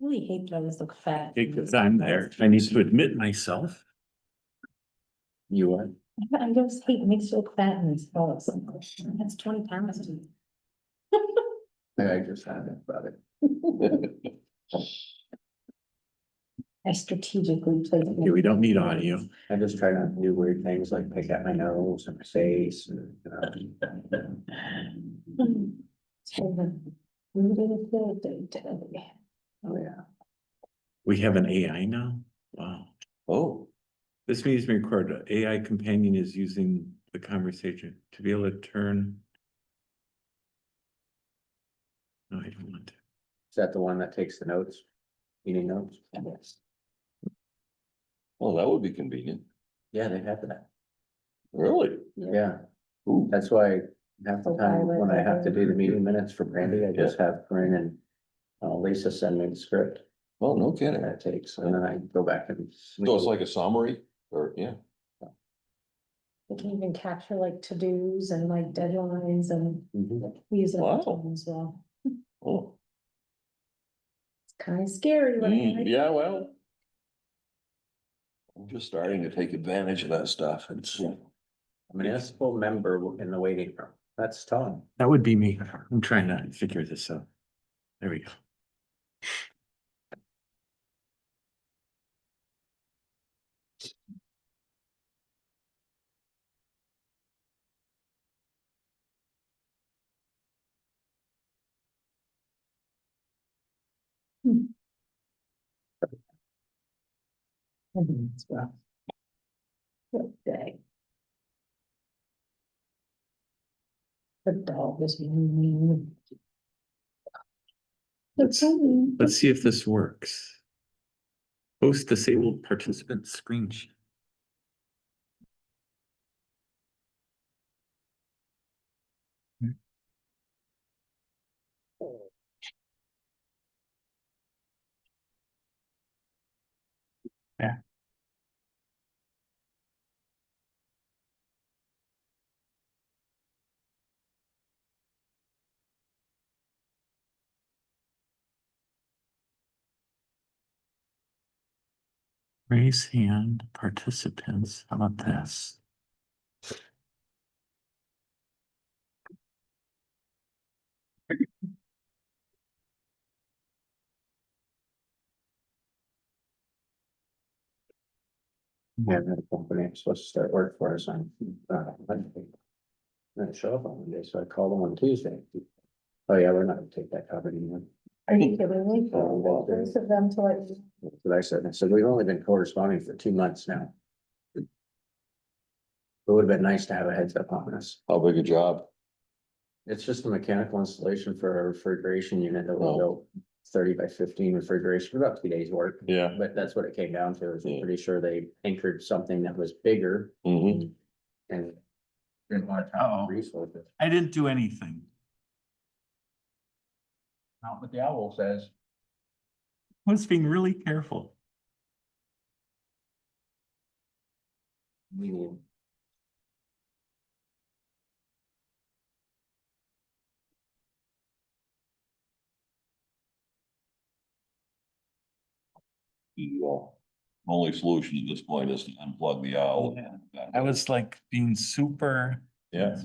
Really hate that I always look fat. Because I'm there. I need to admit myself. You are? I just hate, it makes you look fat in these photos. That's 20 pounds. I just had that about it. I strategically placed. Okay, we don't need audio. I just try not to do weird things like pick at my nose and my face and, oh yeah. We have an AI now? Wow. Oh, This meeting is being recorded. AI companion is using the conversation to be able to turn. No, I don't want to. Is that the one that takes the notes? Meeting notes? Yes. well, that would be convenient. Yeah, they have that. Really? Yeah, Ooh, that's why half the time when I have to do the meeting minutes for Brandy, I just have Corinne and Lisa send me the script well, no kidding. that takes, and then I go back and. So it's like a summary or, yeah. They can even capture like to-dos and like deadlines and Mhm. we use it Wow. all the time as well. Oh, It's kind of scary, right? yeah, well. I'm just starting to take advantage of that stuff. It's, A municipal member in the waiting room. That's Tom. That would be me. I'm trying to figure this out. There we go. As well. Good day. The dog is mean. Let's see if this works. Host disabled participant screen share. Yeah. Raise hand participants. How about this? Yeah, the company I'm supposed to start work for us on Monday. Didn't show up on Monday, so I called them on Tuesday. Oh yeah, we're not gonna take that cover anymore. Are you kidding me? Oh, well, Most of them to like. That's what I said. I said, we've only been corresponding for 2 months now. It would have been nice to have a heads up on this. how big a job? It's just a mechanical installation for a refrigeration unit that we Oh. built. 30 by 15 refrigeration for about 2 days work. Yeah. But that's what it came down to. Is I'm Yeah. pretty sure they anchored something that was bigger Mm-hmm. and. Didn't want to Uh-oh. resources. I didn't do anything. Not what the owl says. I was being really careful. We need. The only solution at this point is to unplug the owl. Yeah. I was like being super. Yeah.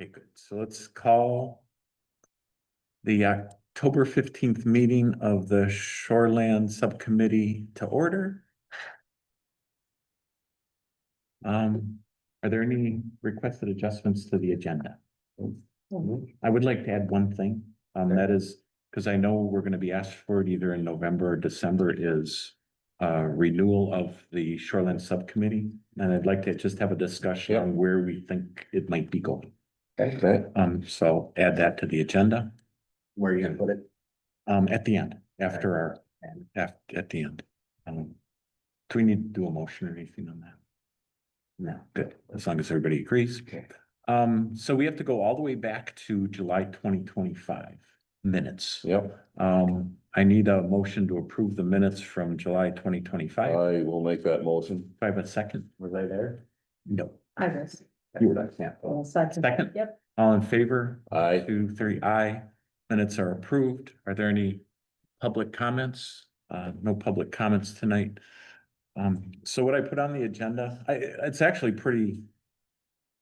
Okay, good. So let's call the October 15th meeting of the Shoreland Subcommittee to order. Are there any requested adjustments to the agenda? I would like to add one thing, that is, because I know we're gonna be asked for it either in November or December, is renewal of the Shoreland Subcommittee. And I'd like to just have a discussion on where we think it might be going. Okay, So add that to the agenda, where are you gonna put it? at the end, after our, at the end. Do we need to do a motion or anything on that? No, good, as long as everybody agrees. Okay. So we have to go all the way back to July 2025 minutes. Yep, I need a motion to approve the minutes from July 2025. I will make that motion. If I have a second? Was I there? No. I was, You were like, yeah. well, second. Second? Yep. All in favor? Aye. 2, 3, aye. Minutes are approved. Are there any public comments? No public comments tonight. So what I put on the agenda, it's actually pretty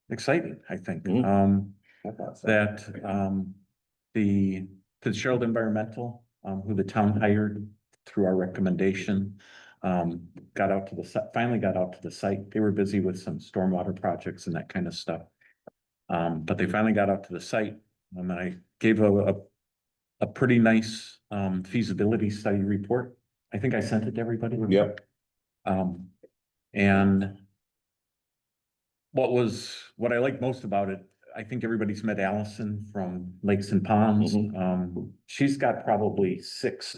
exciting, I think. Mhm. I thought so. That, the Fitzgerald Environmental, who the town hired through our recommendation, got out to the site, finally got out to the site. They were busy with some stormwater projects and that kind of stuff. But they finally got out to the site, and I gave a pretty nice, feasibility study report. I think I sent it to everybody. Yep. And what I like most about it, I think everybody's met Allison from Lakes and Ponds. She's got probably six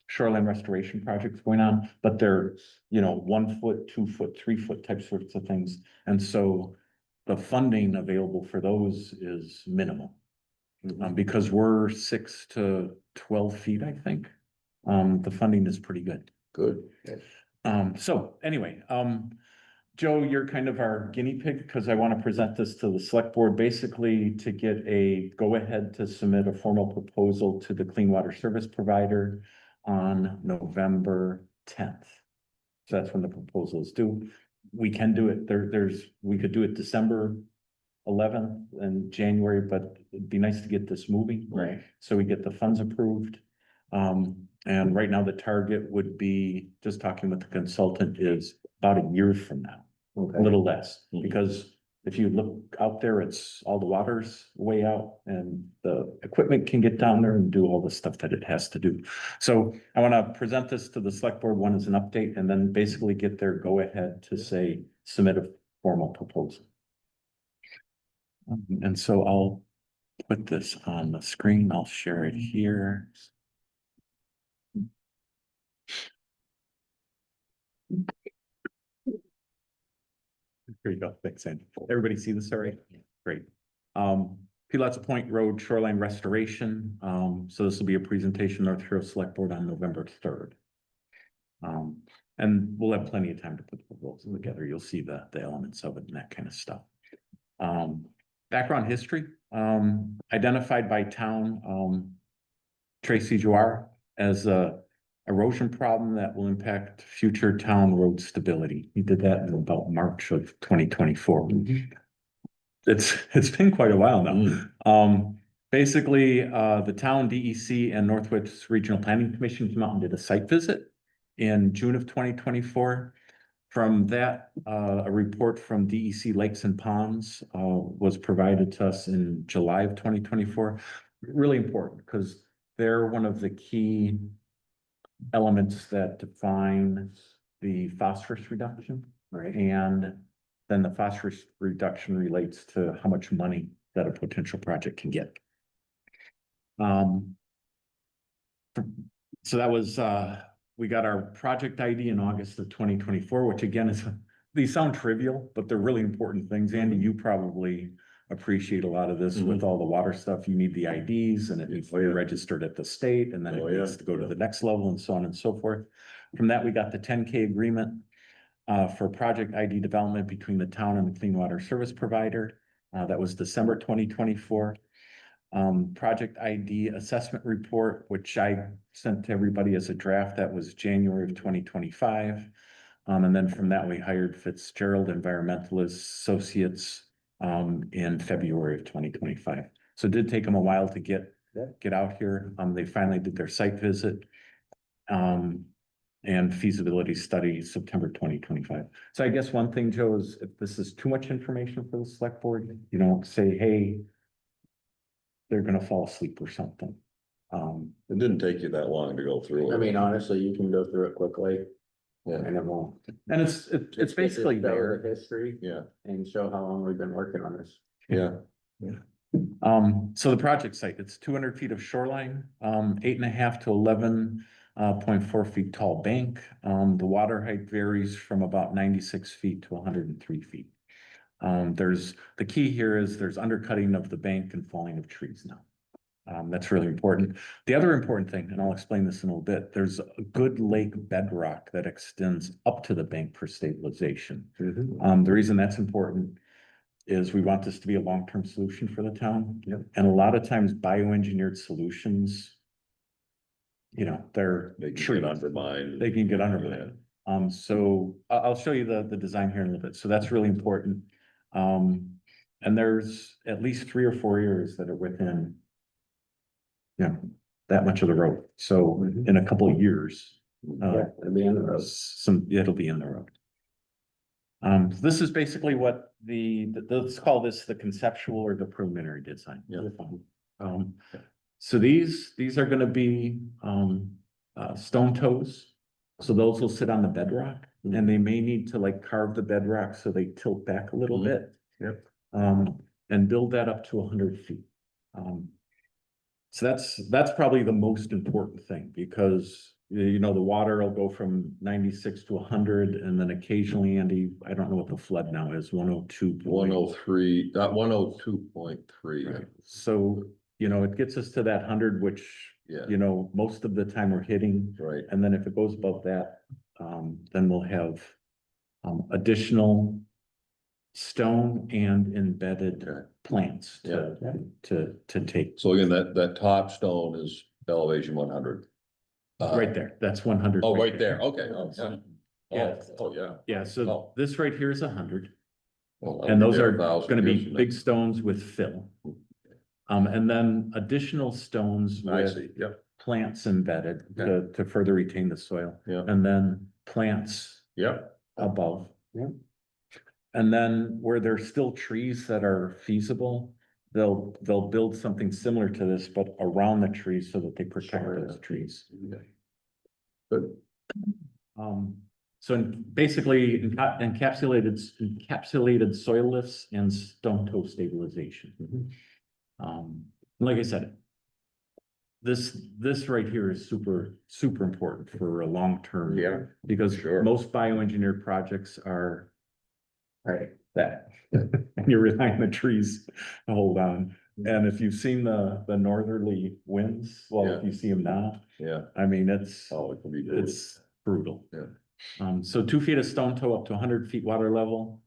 shoreline restoration projects going on, but they're, 1 foot, 2 foot, 3 foot type sorts of things. And so the funding available for those is minimal. Because we're 6 to 12 feet, I think. The funding is pretty good. Good. So anyway, Joe, you're kind of our guinea pig because I want to present this to the select board, basically to get a go-ahead to submit a formal proposal to the clean water service provider on November 10th. So that's when the proposal is due. We can do it, we could do it December 11th and January, but it'd be nice to get this moving. Right. So we get the funds approved. And right now the target would be, just talking with the consultant, is about a year from now, a little less. Mhm. Because if you look out there, it's all the water's way out and the equipment can get down there and do all the stuff that it has to do. So I want to present this to the select board, one as an update, and then basically get their go ahead to say, submit a formal proposal. And so I'll put this on the screen. I'll share it here. Here you go. Thanks, Andy. Everybody see this already? Great. Pilots Point Road Shoreline Restoration. So this will be a presentation North Hero Select Board on November 3rd. And we'll have plenty of time to put the proposal together. You'll see the elements of it and that kind of stuff. Background history, identified by town, Tracy Jouar as a erosion problem that will impact future town road stability. He did that in about March of 2024. It's been quite a while now. Basically, the town DEC and Northwest Regional Planning Commission came out and did a site visit in June of 2024. From that, a report from DEC Lakes and Ponds was provided to us in July of 2024. Really important because they're one of the key elements that define the phosphorus reduction. Right. And then the phosphorus reduction relates to how much money that a potential project can get. So that was, we got our project ID in August of 2024, which again is, these sound trivial, but they're really important things. Andy, you probably appreciate a lot of this with all the water stuff. You need the IDs and it needs to be registered at the state and then it needs to go to the next level and so on and so forth. From that, we got the 10K agreement for project ID development between the town and the clean water service provider. That was December 2024. Project ID assessment report, which I sent to everybody as a draft, that was January of 2025. And then from that, we hired Fitzgerald Environmentalist Associates in February of 2025. So it did take them a while to get out here. They finally did their site visit. And feasibility study September 2025. So I guess one thing, Joe, is if this is too much information for the select board, you don't say, hey, they're gonna fall asleep or something. It didn't take you that long to go through it. I mean, honestly, you can go through it quickly Yeah, and it won't. And it's basically just show there. the history yeah, and show how long we've been working on this. yeah. So the project site, it's 200 feet of shoreline, 8.5 to 11.4 feet tall bank. The water height varies from about 96 feet to 103 feet. The key here is there's undercutting of the bank and falling of trees now. That's really important. The other important thing, and I'll explain this in a little bit, there's a good lake bedrock that extends up to the bank for stabilization. The reason that's important is we want this to be a long-term solution for the town. Yep. And a lot of times bioengineered solutions, they're They can trees. get undermined. They can get undermined. So I'll show you the design here in a little bit. So that's really important. And there's at least 3 or 4 years that are within, that much of the road. So in a couple of years, Yeah, it'll be in the road. it'll be in the road. This is basically what let's call this the conceptual or the preliminary design. Yeah. So these are gonna be, stone toes. So those will sit on the bedrock and they may need to like carve the bedrock so they tilt back a little bit. Yep. And build that up to 100 feet. So that's probably the most important thing because the water will go from 96 to 100 and then occasionally, Andy, I don't know what the flood now is, 102. 103, 102.3. Right. So, it gets us to that 100, which, Yeah, most of the time we're hitting. right. And then if it goes above that, then we'll have additional stone and embedded Okay. plants to take. So again, that top stone is elevation 100. Right there, that's 100. Oh, right there, okay. Oh, yeah. Yeah. Oh, yeah. Yeah, so Oh. this right here is 100, Well, and those are 1,000 gonna be years from now. big stones with fill. And then additional stones I with see, yep, plants embedded to further retain the soil. Yeah. And then plants yep, above. Yeah. And then where there's still trees that are feasible, they'll build something similar to this, but around the trees so that they protect Sure. those trees. good, So basically encapsulated soil lifts and stone toe stabilization. Like I said, this right here is super important for a long term. Yeah, Because sure. most bioengineered projects are Right. that. And you're relying on the trees to hold on. And if you've seen the northerly winds, well, if you see them now, yeah, I mean, it's it can be good. it's brutal. Yeah. So 2 feet of stone toe up to 100 feet water level.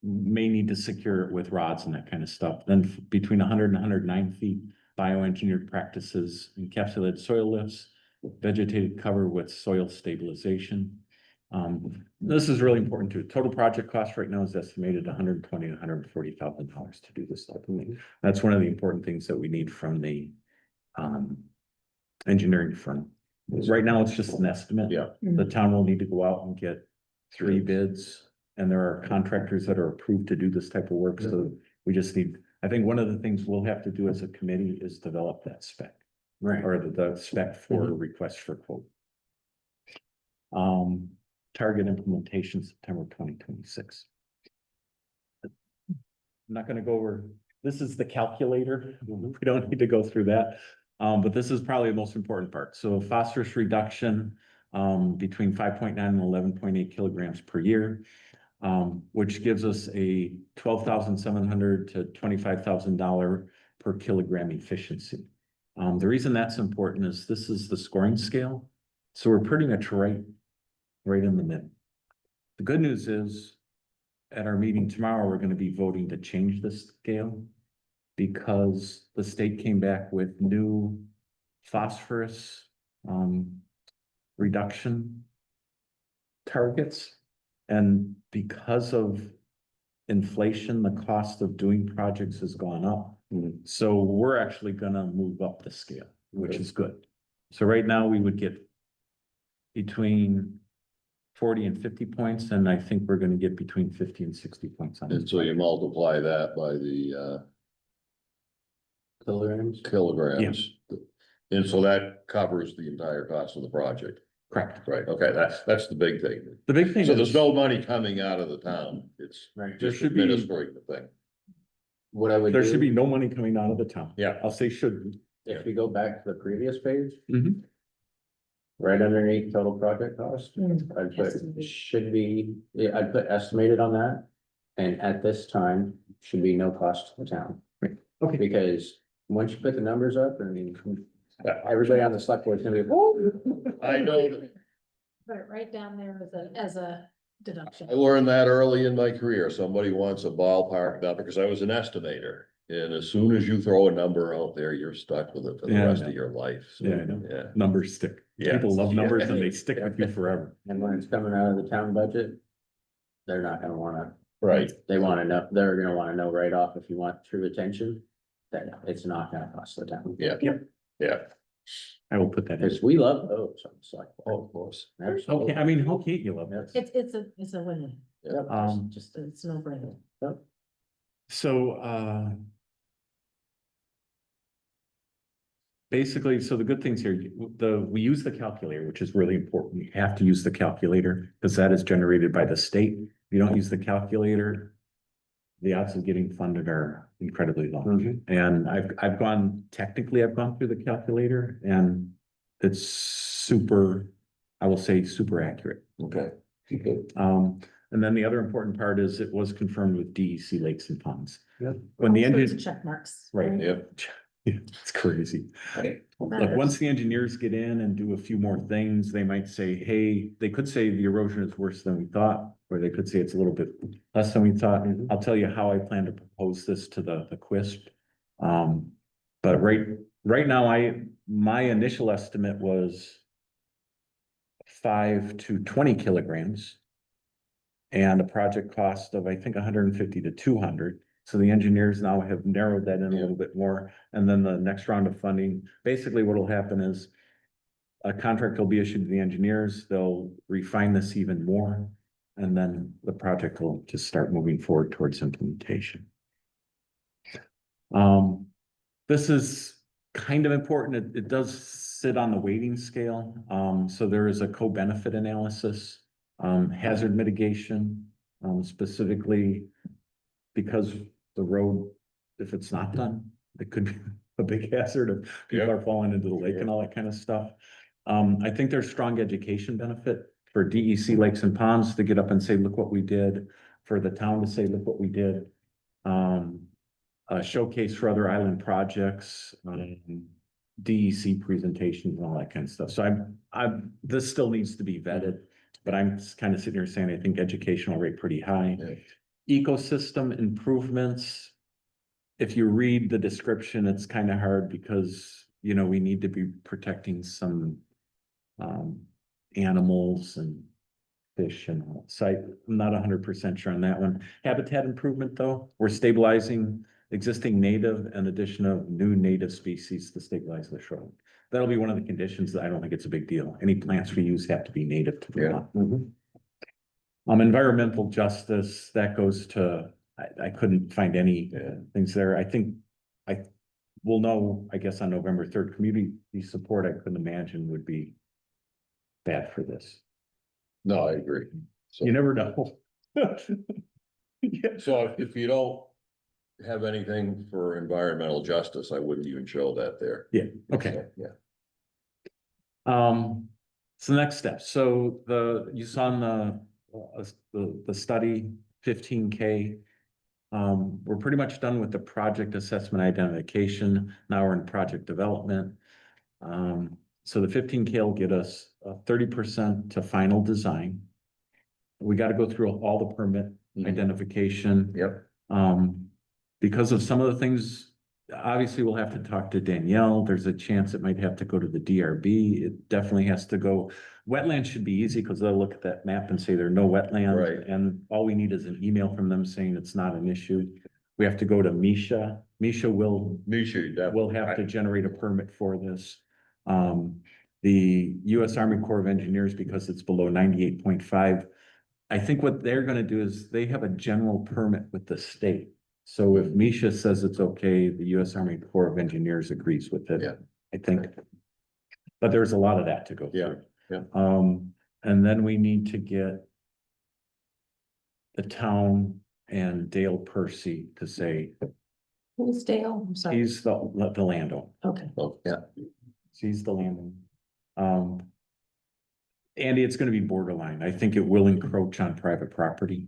May need to secure it with rods and that kind of stuff. Then between 100 and 109 feet, bioengineered practices, encapsulated soil lifts, vegetated cover with soil stabilization. This is really important too. Total project cost right now is estimated $120,000 to $140,000 to do this type of thing. That's one of the important things that we need from the engineering firm. Right now, it's just an estimate. Yeah. The town will need to go out and get 3 bids, and there are contractors that are approved to do this type of work, so we just need, I think one of the things we'll have to do as a committee is develop that spec. Right. Or the spec for request for quote. Target implementation September 2026. I'm not gonna go over, this is the calculator, we don't need to go through that. But this is probably the most important part. So phosphorus reduction, between 5.9 and 11.8 kilograms per year. Which gives us a $12,700 to $25,000 per kilogram efficiency. The reason that's important is this is the scoring scale. So we're pretty much right in the middle. The good news is at our meeting tomorrow, we're gonna be voting to change this scale because the state came back with new phosphorus reduction targets. And because of inflation, the cost of doing projects has gone up. So we're actually gonna move up the scale, which is good. So right now we would get between 40 and 50 points, and I think we're gonna get between 50 and 60 points on And this. so you multiply that by the Kilograms. kilograms. And so that covers the entire cost of the project, Correct. right? Okay, that's the big thing. The big thing So there's is, no money coming out of the town, it's Right. There just should be- administering the thing. What I would there should be do, no money coming out of the town. Yeah. I'll say should. if we go back to the previous page, Mhm. right underneath total project cost, Mm. I'd put, should be, yeah, I'd put estimated on that. And at this time, should be no cost to the town. Okay. Because once you put the numbers up, I mean, everybody on the select board is gonna be, "Whoa." I know, that- Put it right down there as a deduction. I learned that early in my career, somebody wants a ballpark number, because I was an estimator. And as soon as you throw a number out there, you're stuck with it for the Yeah, I rest know. of your life. So, Yeah, I know. Yeah, Numbers stick. Yeah. People love numbers and Yeah. they stick with you forever. And when it's coming out of the town budget, they're not gonna wanna, right. they wanna know, they're gonna wanna know right off if you want true attention. That it's not gonna cost the town, Yeah, Yep. yeah. I will put that in. because we love those on the select. board. Oh, of course. Absolutely. Okay, I mean, how can't you love it? That's- It's a win-win. Yep. Just, it's no brainer. So, basically, so the good things here, we use the calculator, which is really important. You have to use the calculator because that is generated by the state. If you don't use the calculator, the odds of getting funded are incredibly low. Mhm. And I've gone through the calculator and it's super, I will say, super accurate. Okay. And then the other important part is it was confirmed with DEC Lakes and Ponds. Yep. When the All sorts engine, of Check marks. right, Yep. yeah, it's crazy. Look, Matters. once the engineers get in and do a few more things, they might say, hey, they could say the erosion is worse than we thought, or they could say it's a little bit less than we thought. Mhm. I'll tell you how I plan to propose this to the QUISP. But right now, my initial estimate was 5 to 20 kilograms. And a project cost of, I think, 150 to 200. So the engineers now have narrowed that in a little bit more. And then the next round of funding, basically what will happen is a contract will be issued to the engineers. They'll refine this even more. And then the project will just start moving forward towards implementation. This is kind of important. It does sit on the weighting scale. So there is a co-benefit analysis, hazard mitigation, specifically because the road, if it's not done, it could be a big hazard of people Yeah. are falling into the lake and all that kind of stuff. I think there's strong education benefit for DEC Lakes and Ponds to get up and say, look what we did, for the town to say, look what we did. A showcase for other island projects, DEC presentations and all that kind of stuff. So this still needs to be vetted, but I'm kind of sitting here saying, I think educational rate pretty high. Yeah. Ecosystem improvements. If you read the description, it's kind of hard because, we need to be protecting some animals and fish and all. So I'm not 100% sure on that one. Habitat improvement, though, we're stabilizing existing native and addition of new native species to stabilize the shoreline. That'll be one of the conditions that I don't think it's a big deal. Any plants we use have to be native to Vermont. Mhm. Environmental justice, that goes to, I couldn't find any things there. I think we'll know, I guess, on November 3rd. Community support, I couldn't imagine would be bad for this. No, I agree. So, You never know. Yeah. so if you don't have anything for environmental justice, I wouldn't even show that there. Yeah, okay. So, yeah. So the next step, so you saw in the study, 15K. We're pretty much done with the project assessment identification. Now we're in project development. So the 15K will get us 30% to final design. We got to go through all the permit identification. Yep. Because of some of the things obviously we'll have to talk to Danielle. There's a chance it might have to go to the DRB. It definitely has to go. Wetlands should be easy because they'll look at that map and say there are no wetlands. Right. And all we need is an email from them saying it's not an issue. We have to go to Misha. Misha will We'll have to generate a permit for this. The US Army Corps of Engineers, because it's below 98.5. I think what they're gonna do is they have a general permit with the state. So if Misha says it's okay, the US Army Corps of Engineers agrees with it. Yeah. I think. But there's a lot of that to go Yeah, through. yeah. And then we need to get the town and Dale Percy to say, Who's Dale? I'm sorry. he's the landowner. Okay. Oh, yeah, He's the landowner. Andy, it's gonna be borderline. I think it will encroach on private property.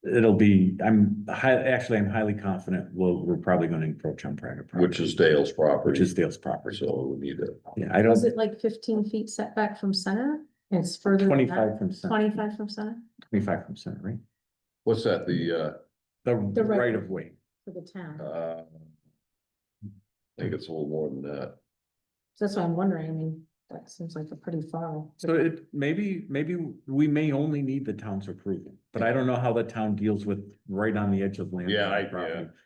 It'll be, I'm highly confident we're probably gonna encroach on private property. which is Dale's property. Which is Dale's property. So we need to, Yeah, I Was don't, it like 15 feet setback from center? It's further. than that? 25 from center, 25 from center 25 from center, right? what's that, The right- right of way. for the town. I think it's a little more than that. So that's why I'm wondering, I mean, that seems like a pretty far. So maybe we may only need the town's approval, but I don't know how the town deals with right on the edge of land. Yeah,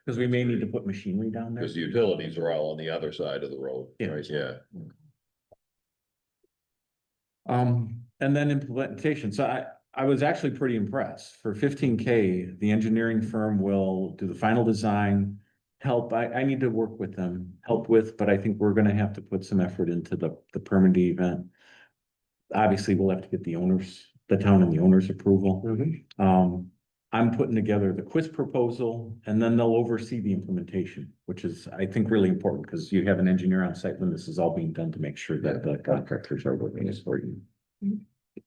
Because we may need to put machinery down there. Because the utilities are all on the other side of the road, Yeah. right? Yeah, And then implementation. So I was actually pretty impressed. For 15K, the engineering firm will do the final design. Help, I need to work with them, but I think we're gonna have to put some effort into the permitting event. Obviously, we'll have to get the town and the owners approval. I'm putting together the quiz proposal and then they'll oversee the implementation, which is, I think, really important because you have an engineer on site when this is all being done to make sure that the contractors are working as for you.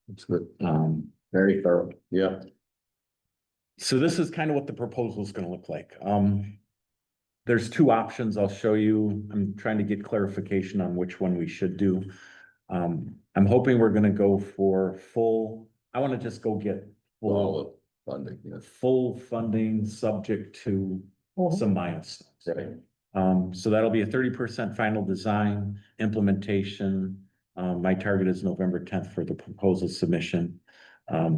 it's good. Very thorough. Yeah, So this is kind of what the proposal is gonna look like. There's two options I'll show you. I'm trying to get clarification on which one we should do. I'm hoping we're gonna go for I wanna just go get all the funding, yeah. full funding subject to some milestones. Right. So that'll be a 30% final design, implementation. My target is November 10th for the proposal submission.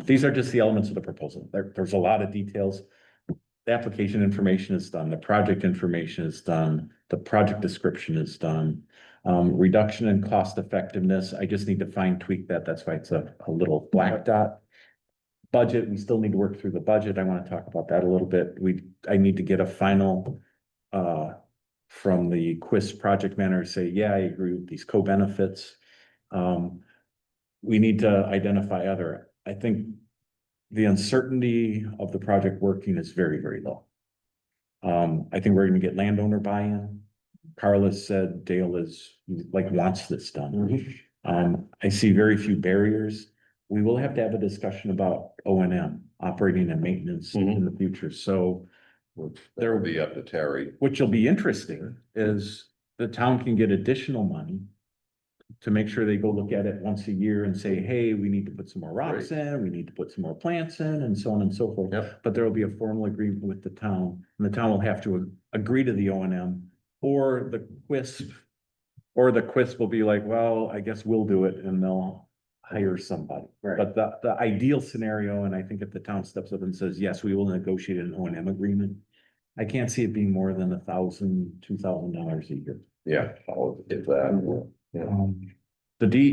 These are just the elements of the proposal. There's a lot of details. The application information is done, the project information is done, the project description is done. Reduction in cost effectiveness, I just need to fine tweak that. That's why it's a little black dot. Budget, we still need to work through the budget. I want to talk about that a little bit. I need to get a final from the Quiz project manager to say, yeah, I agree with these co-benefits. We need to identify I think the uncertainty of the project working is very, very low. I think we're gonna get landowner buy-in. Carlos said Dale wants this done. I see very few barriers. We will have to have a discussion about O&M, operating and maintenance in the future, so. There will be up to Terry. Which will be interesting is the town can get additional money. To make sure they go look at it once a year and say, hey, we need to put some more rocks in, we need to put some more plants in, and so on and so forth. Yep. But there will be a formal agreement with the town, and the town will have to agree to the O&M. Or the QUISP will be like, well, I guess we'll do it, and they'll hire somebody. Right. But the ideal scenario, and I think if the town steps up and says, yes, we will negotiate an O&M agreement. I can't see it being more than $1,000, $2,000 a year. Yeah, I'll get that. Yeah.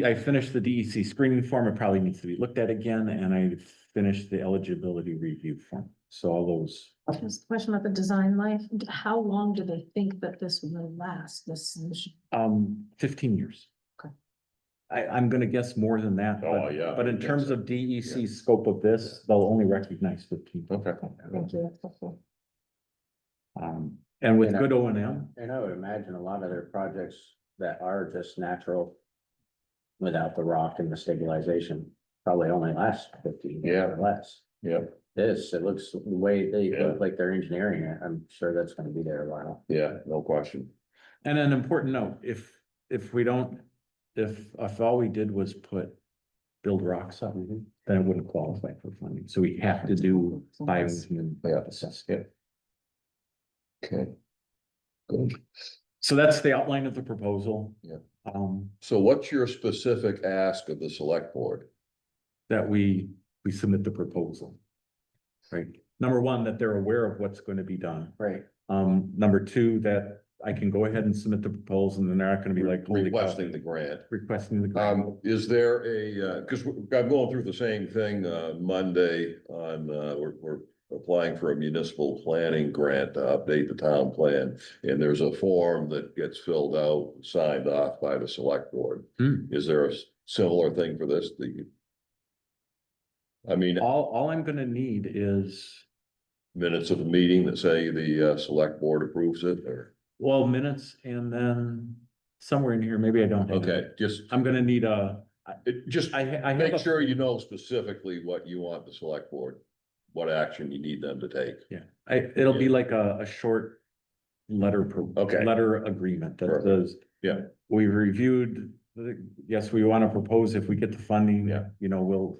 I finished the DEC screening form. It probably needs to be looked at again, and I finished the eligibility review form. So all those, Just a question about the design life. How long do they think that this will last, this solution? 15 years. Okay. I'm gonna guess more than that. Oh, yeah. But in terms of DEC scope of this, they'll only recognize 15. Okay. Thank you. That's helpful. And with good O&M, And I would imagine a lot of their projects that are just natural. Without the rock and the stabilization, probably only last 15 years or less. Yeah, It looks the way they Yeah. look like they're engineering it, I'm sure that's gonna be there a while. yeah, no question. and an important note, if all we did was build rocks up, then it wouldn't qualify for funding. So we have to do bioengineering. Yeah. assessment. Okay. So that's the outline of the proposal. Yeah. Um, So what's your specific ask of the select board? that we submit the proposal. Right, number one, that they're aware of what's going to be done. Right, Number two, that I can go ahead and submit the proposal and then they're not gonna be like. holy cow, Requesting the grant. Requesting the grant. Is there a, cause I'm going through the same thing, Monday on, we're applying for a municipal planning grant to update the town plan. And there's a form that gets filled out, signed off by the select board. Is there a similar thing for this? I mean, All I'm gonna need is, minutes of a meeting that say the, select board approves it, or, well, minutes and then somewhere in here, maybe I don't. have it. okay, just, I'm gonna need just I have make a- sure you know specifically what you want the select board, what action you need them to take. Yeah, it'll be like a short letter. Okay. Letter agreement that Perfect. says. Yeah. We reviewed, yes, we want to propose if we get the funding. Yeah. You know,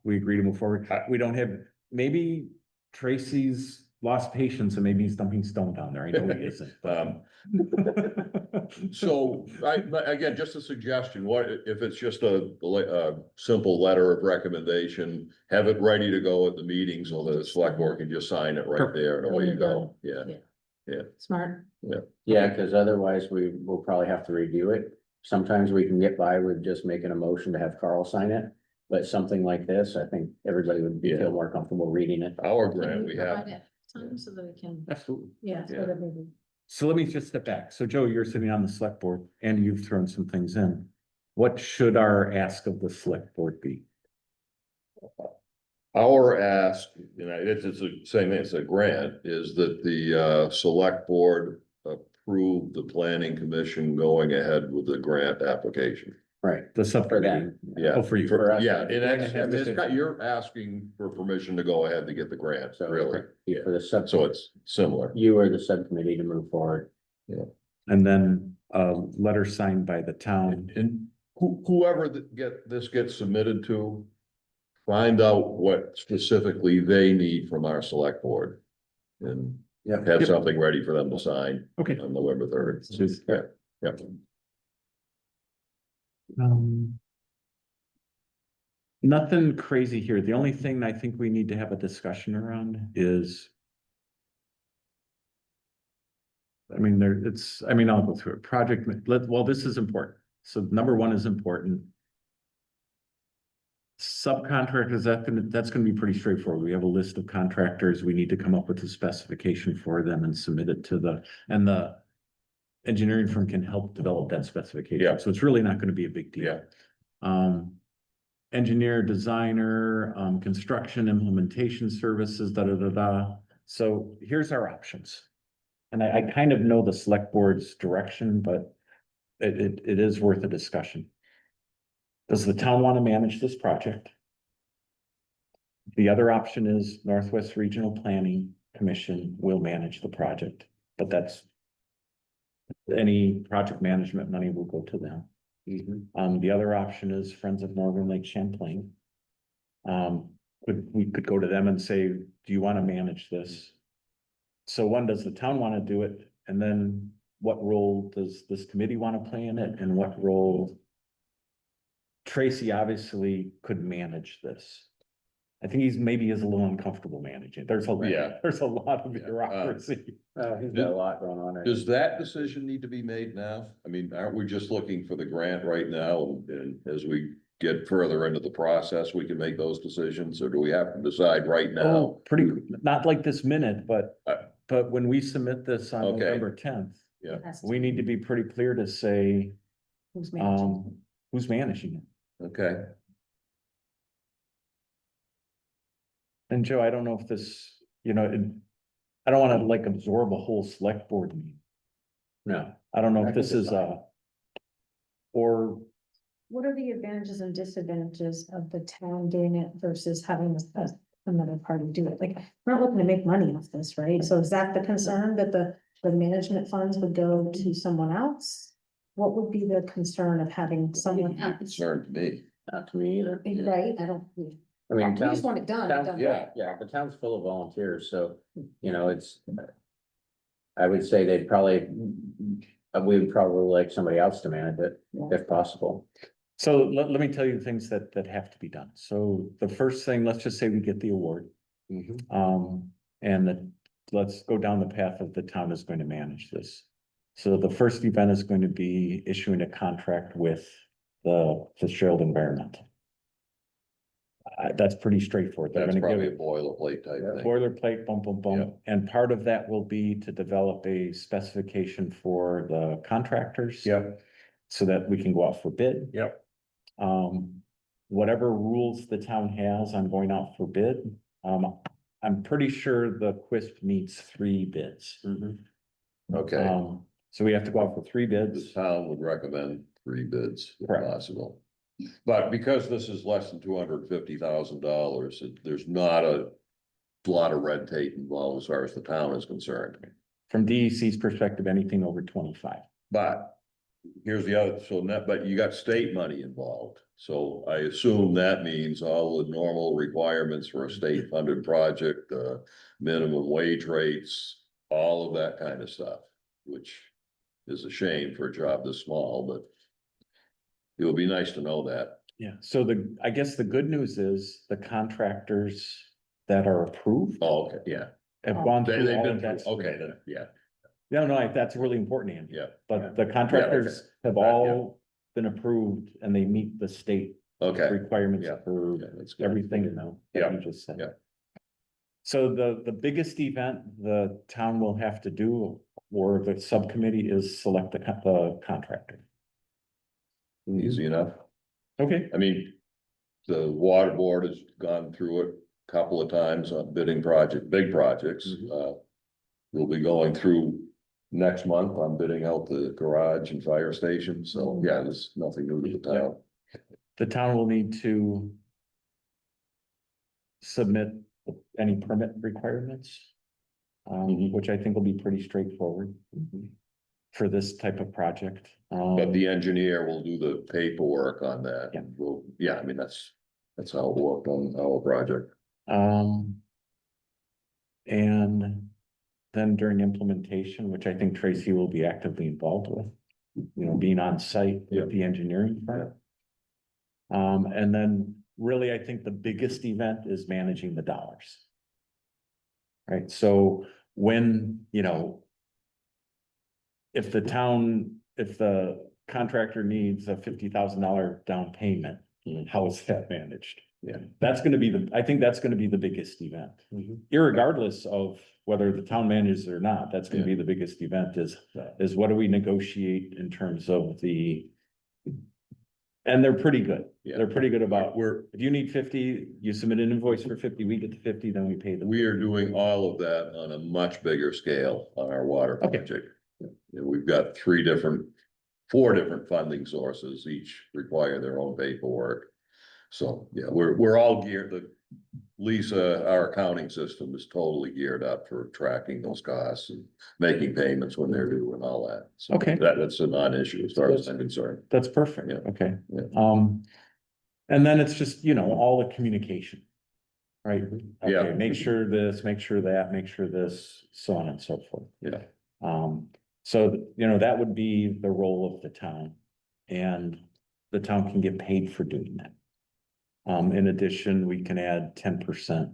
we agree to move forward. We don't have, maybe Tracy's lost patience and maybe he's dumping stone down there. I know he isn't. but- So again, just a suggestion, what, if it's just a simple letter of recommendation, have it ready to go at the meeting so the select board can just sign it right there and away you go. Yeah, Smart. yeah, cause otherwise we will probably have to review it. Sometimes we can get by with just making a motion to have Carl sign it. But something like this, I think everybody would Yeah. feel more comfortable reading it. our Can grant, you we provide have, it time so that we can, Absolutely. yeah, so Yeah. that maybe. So let me just step back. So Joe, you're sitting on the select board and you've thrown some things in. What should our ask of the select board be? our ask, you know, it's the same, it's a grant, is that the, select board approve the planning commission going ahead with the grant application. Right, The for subcommittee? them. Yeah. Oh, for you. For us, Yeah, yeah. you're asking for permission to go ahead to get the grant, So really. for the sub, So it's similar. you or the subcommittee to move forward. And then a letter signed by the town. And whoever this gets submitted to, find out what specifically they need from our select board. And Yep. have something ready for them to sign Okay. on November 3rd. Just- Yeah, yeah. Nothing crazy here. The only thing I think we need to have a discussion around is. I mean, I'll go through it. Well, this is important. So number one is important. Subcontractors, that's gonna be pretty straightforward. We have a list of contractors. We need to come up with a specification for them and submit it to the engineering firm can help develop that specification. Yeah. So it's really not gonna be a big deal. Yeah. Engineer, designer, construction, implementation services, So here's our options. And I kind of know the select board's direction, but it is worth a discussion. Does the town want to manage this project? The other option is Northwest Regional Planning Commission will manage the project, but that's any project management money will go to them. The other option is Friends of Northern Lake Champlain. We could go to them and say, do you want to manage this? So one, does the town want to do it? And then what role does this committee want to play in it? And what role? Tracy obviously could manage this. I think maybe is a little uncomfortable managing. There's a lot of bureaucracy. He's got a lot going on right. Does that decision need to be made now? I mean, aren't we just looking for the grant right now? And as we get further into the process, we can make those decisions, or do we have to decide right Oh, now? pretty, not like this minute, but Uh, when we submit this on Okay. November 10th, Yeah. we need to be pretty clear to say, Who's managing? who's managing it. Okay, And Joe, I don't know if this, I don't wanna like absorb a whole select board meeting. No, I don't know I if think this it's is fine. or, What are the advantages and disadvantages of the town doing it versus having another party do it? Like, we're not looking to make money off this, right? So is that the concern that the management funds would go to someone else? What would be the concern of having someone not else? concerned to me. not to me either. Right, I don't, I mean, we just towns, want it done. towns- done yeah. right. yeah, the town's full of volunteers, so, it's. I would say they'd probably, we would probably like somebody else to manage it, if possible. So let me tell you the things that have to be done. So the first thing, let's just say we get the award. Let's go down the path of the town is going to manage this. So the first event is going to be issuing a contract with the Shoreland Environmental. That's pretty straightforward. They're That's gonna probably a give boilerplate type thing. boilerplate, boom, boom, Yeah. boom. And part of that will be to develop a specification for the contractors. Yep. So that we can go out for bid. Yep. Whatever rules the town has on going out for bid, I'm pretty sure the QUISP needs 3 bids. Okay, So we have to go out for 3 the bids. town would recommend 3 bids if Correct. possible. But because this is less than $250,000, there's not a lot of red tape involved as far as the town is concerned. From DEC's perspective, anything over 25. But here's the other, but you got state money involved. So I assume that means all the normal requirements for a state funded project, minimum wage rates, all of that kind of stuff, which is a shame for a job this small, but it would be nice to know that. Yeah, so I guess the good news is the contractors that are approved Oh, okay, yeah. have gone They've through all been of that. through, okay, then, yeah, No, that's really important, Andy. yeah, But the contractors have Right, all been approved and they meet the state okay. requirements Yeah. for Yeah, that's good. everything now. Yeah, You just said. yeah. So the biggest event the town will have to do, or the subcommittee, is select the contractor. Easy enough. Okay, I mean, the water board has gone through it a couple of times on bidding big projects. We'll be going through next month on bidding out the garage and fire station. So yeah, there's nothing new to the town. the town will need to submit any permit requirements, which I think will be pretty straightforward for this type of project. But the engineer will do the paperwork on that. Yeah. Yeah, I mean, that's how it worked on our project. And then during implementation, which I think Tracy will be actively involved with, being on site Yeah. with the engineering firm. And then really, I think the biggest event is managing the dollars. Right, so when, if the contractor needs a $50,000 down payment, how is that managed? Yeah. That's gonna be I think that's gonna be the biggest event. Irregardless of whether the town manages it or not, that's gonna be the biggest event is what do we negotiate in terms of and they're pretty good. Yeah. They're pretty good about, if you need 50, you submit an invoice for 50, we get the 50, then we pay them. We are doing all of that on a much bigger scale on our water Okay. project. And we've got 4 different funding sources, each require their own paperwork. So, yeah, we're all geared, Lisa, our accounting system is totally geared up for tracking those costs and making payments when they're due and all that. So Okay. That's a non-issue as far as I'm concerned. That's perfect. Yeah. Okay. Yeah. And then it's just, all the communication. Right? Yeah. Okay, make sure this, make sure that, make sure this, so on and so forth. Yeah. So, that would be the role of the town. And the town can get paid for doing that. In addition, we can add 10%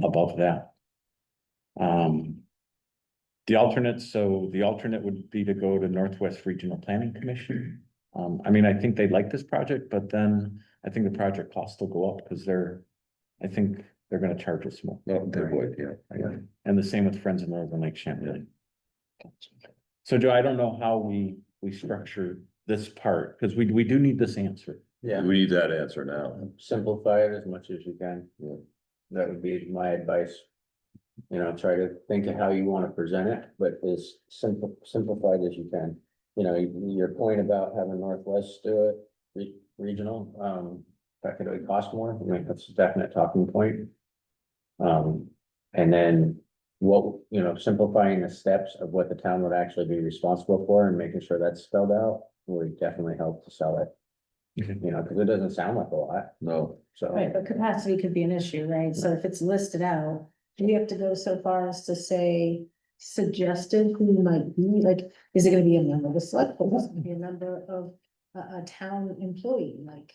above that. The alternate would be to go to Northwest Regional Planning Commission. I think they like this project, but then I think the project costs will go up because I think they're gonna charge us more. No, they would, yeah. And the same with Friends of Northern Lake Champlain. So Joe, I don't know how we structure this part, because we do need this answer. Yeah, We need that answer now. simplify it as much as you can. Yeah. That would be my advice. Try to think of how you want to present it, but as simplified as you can. Your point about having Northwest do it, regional, that could really cost more. That's a definite talking point. And then simplifying the steps of what the town would actually be responsible for and making sure that's spelled out would definitely help to sell it. Okay. Because it doesn't sound like a lot, No, so. Right, but capacity could be an issue, right? So if it's listed out, do we have to go so far as to say suggested who might be, like, is it gonna be a member of the select board, is it gonna be a member of a town employee, like,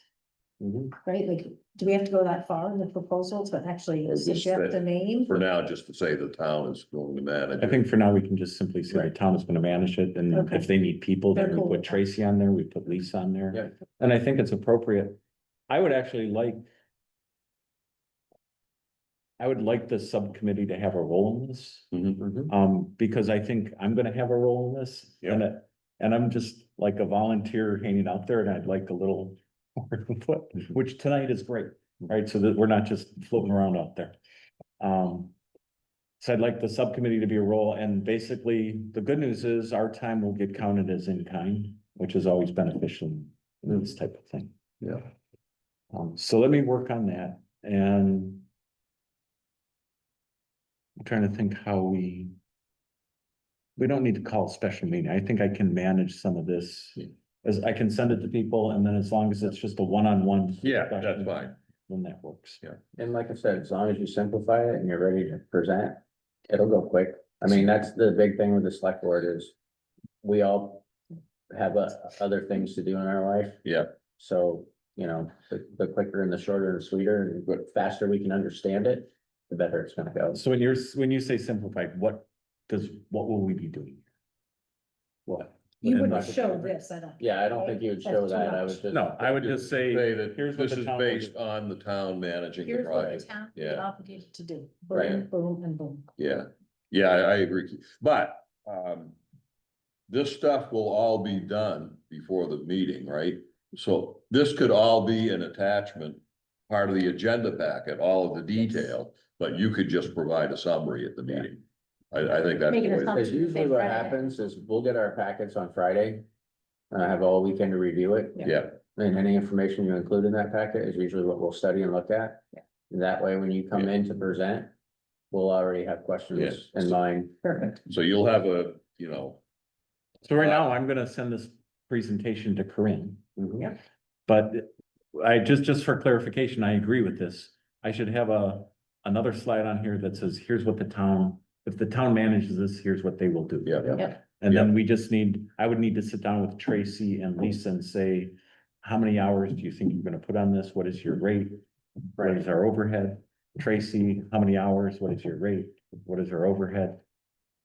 Mhm. right, like, do we have to go that far in the proposal to actually Or just suggest say- a name? For now, just to say the town is going to manage I it. think for now, we can just simply say the Right. town is gonna manage it, and Okay. if they need people, then They're we cool put with that. Tracy on there, we put Lisa on there. Yeah. And I think it's appropriate. I would actually like. I would like the subcommittee to have a role in this, Mhm. because I think I'm gonna have a role in this. And I'm just like a volunteer hanging out there, and I'd like a little more input, which tonight is great, right? So that we're not just floating around out there. So I'd like the subcommittee to be a role, and basically, the good news is our time will get counted as in kind, which is always beneficial in this type of thing. Yeah. So let me work on that, and I'm trying to think how we don't need to call a special meeting. I think I can manage some of this. As I can send it to people, and then as long as it's just a one-on-one. Yeah, that's discussion, fine. Then that works. And like I said, as long as you simplify it and you're ready to present, it'll go quick. I mean, that's the big thing with the select board is we all have other things to do in our life. Yeah. So, you know, the quicker and the shorter and sweeter and the faster we can understand it, the better it's gonna go. So when you say simplified, what will we be doing? What? You Within wouldn't the- show this, I don't. Yeah, I don't think you would show That's too that. I much. was just. No, I would just say, Say that here's what this the is town will based do. on the town managing the Here's what the project. town is Yeah. obligated to do, Right. boom, boom, and boom. Yeah, yeah, I agree. But, this stuff will all be done before the meeting, right? So this could all be an attachment, part of the agenda packet, all of the detail, but you could just provide a summary at the meeting. I think that's. Make the an way- assumption. Because usually what Right. happens is we'll get our packets on Friday. And I have all weekend to review it. Yeah, And any information you include in that packet is usually what we'll study and look at. Yeah. And that way, when you come in to present, we'll already have questions in mind. Perfect. so you'll have a, you know, So right now, I'm gonna send this presentation to Corinne. Mhm. Yeah. But I just for clarification, I agree with this. I should have another slide on here that says, here's what the town, if the town manages this, here's what they will do. yeah. Yep. And then I would need to sit down with Tracy and Lisa and say, how many hours do you think you're gonna put on this? What is your rate? What is our overhead? Tracy, how many hours? What is your rate? What is our overhead?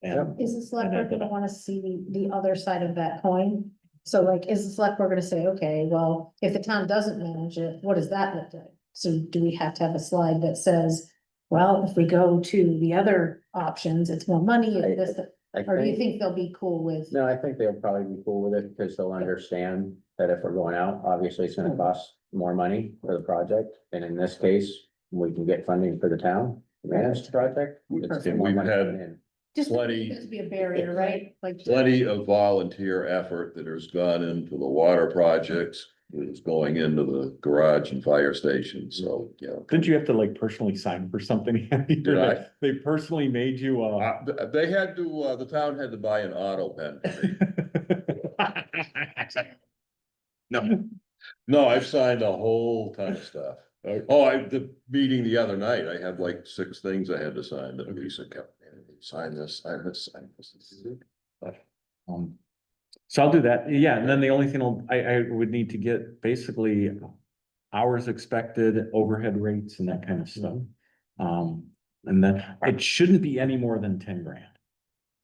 And Is the select board gonna wanna see the other side of that coin? So like, is the select board gonna say, okay, well, if the town doesn't manage it, what does that look like? So do we have to have a slide that says, well, if we go to the other options, it's more money, it's this, that, or do you think they'll be cool with? No, I think they'll probably be cool with it because they'll understand that if we're going out, obviously it's gonna cost more money for the project. And in this case, we can get funding for the town to manage the project. It's And more we've money had- coming in. Just plenty- to be a barrier, right? Like. Plenty of volunteer effort that has gone into the water projects, that is going into the garage and fire station, so, you know. didn't you have to like personally sign for something? Did I? They personally made you, They had to, the town had to buy an auto pen for me. No, no, I've signed a whole ton of stuff. Oh, the meeting the other night, I had like 6 things I had to sign that Lisa kept, sign this, sign this, sign this. So I'll do that. Yeah, and then the only thing I would need to get basically hours expected, overhead rates and that kind of stuff. And then it shouldn't be any more than 10 grand.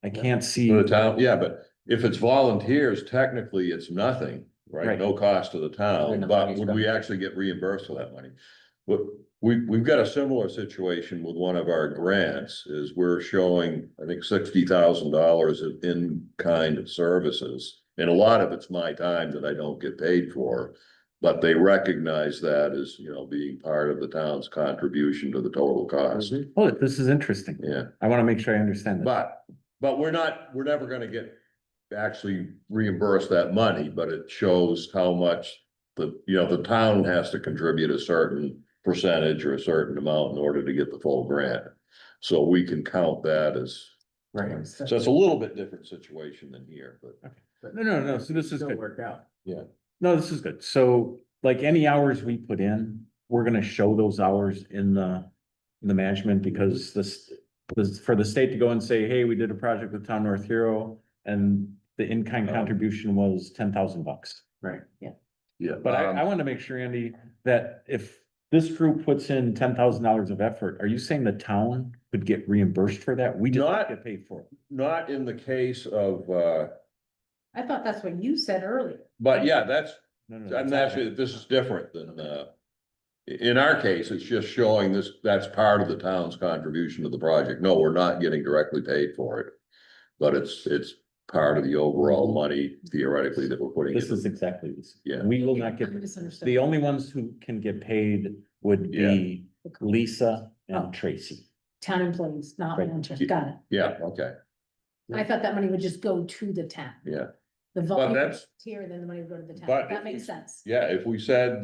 I can't see. For the town, yeah, but if it's volunteers, technically it's nothing, right? Right. No cost to the And town, the but money's would we coming. actually get reimbursed for that money? But we've got a similar situation with one of our grants, is we're showing, I think, $60,000 of in-kind services. And a lot of it's my time that I don't get paid for, but they recognize that as, you know, being part of the town's contribution to the total cost. Mhm. Oh, this is interesting. Yeah, I want to make sure I understand this. but we're never gonna get actually reimburse that money, but it shows how much the town has to contribute a certain percentage or a certain amount in order to get the full grant. So we can count that as, Right. so it's a little bit different situation than here, but. No, so this is Still good. work out. No, this is good. So like any hours we put in, we're gonna show those hours in the management because for the state to go and say, hey, we did a project with Town North Hero and the in-kind contribution was $10,000. Right. Yeah. But I want to make sure, Andy, that if this group puts in $10,000 of effort, are you saying the town could get reimbursed for that? We just Not- get paid for it. Not in the case of, I thought that's what you said earlier. but yeah, that's, No, and that's, this is different than, in our case, it's just showing this, that's part of the town's contribution to the project. No, we're not getting directly paid for it. But it's part of the overall money theoretically that we're putting This into. is exactly this. Yeah. We will not I get, misunderstood. the only ones who can get paid would be Lisa Oh. and Tracy. Town employees, not Right. volunteers, got it. Yeah, okay, I thought that money would just go to the town. yeah. The But that's- volunteer, then the money would go to the town. but That if makes we- sense. Yeah, if we said,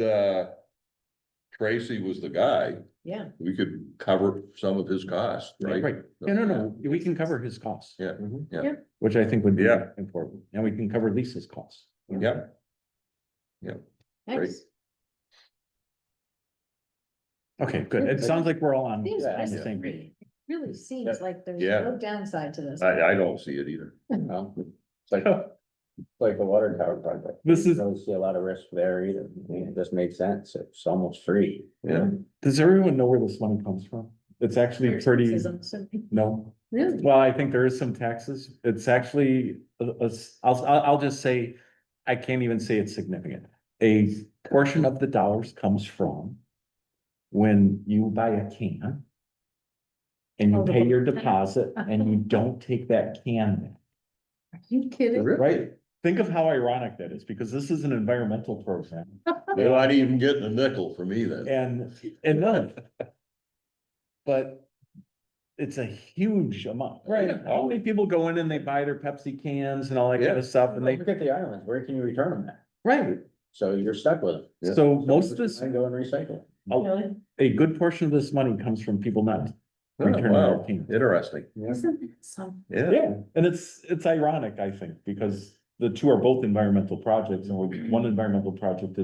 Tracy was the guy, Yeah. we could cover some of his costs, right? Right. No, we can cover his costs. Yeah, Yeah. Which I think would be Yeah. important, and we can cover Lisa's costs. yeah, Thanks. Okay, good. It sounds like we're all on Seems on the best same to page. me. Really seems like there's Yeah. no downside to this. I don't see it either. Well, it's like the water tower project. This is- I don't see a lot of risk there either. I mean, it just makes sense. It's almost free. Yeah. Does everyone know where this money comes from? It's actually pretty, no, Really? well, I think there is some taxes. It's actually, I'll just say, I can't even say it's significant. A portion of the dollars comes from when you buy a can and you Oh, the pay your can. deposit and you don't take that can back. Are you kidding? Right? Think of how ironic that is, because this is an environmental program They're not even getting a nickel from me then. and none. But it's a huge amount, right? Yeah. How many people go in and they buy their Pepsi cans and all that kind of stuff and Don't they, forget the islands. Where can you return them at? right? So you're stuck with them. Yeah. So most of this, I go and recycle. Really? a good portion of this money comes from people not Oh, returning their wow, cans. interesting. Isn't that something? Yeah, and it's ironic, I think, because the two are both environmental projects and one environmental project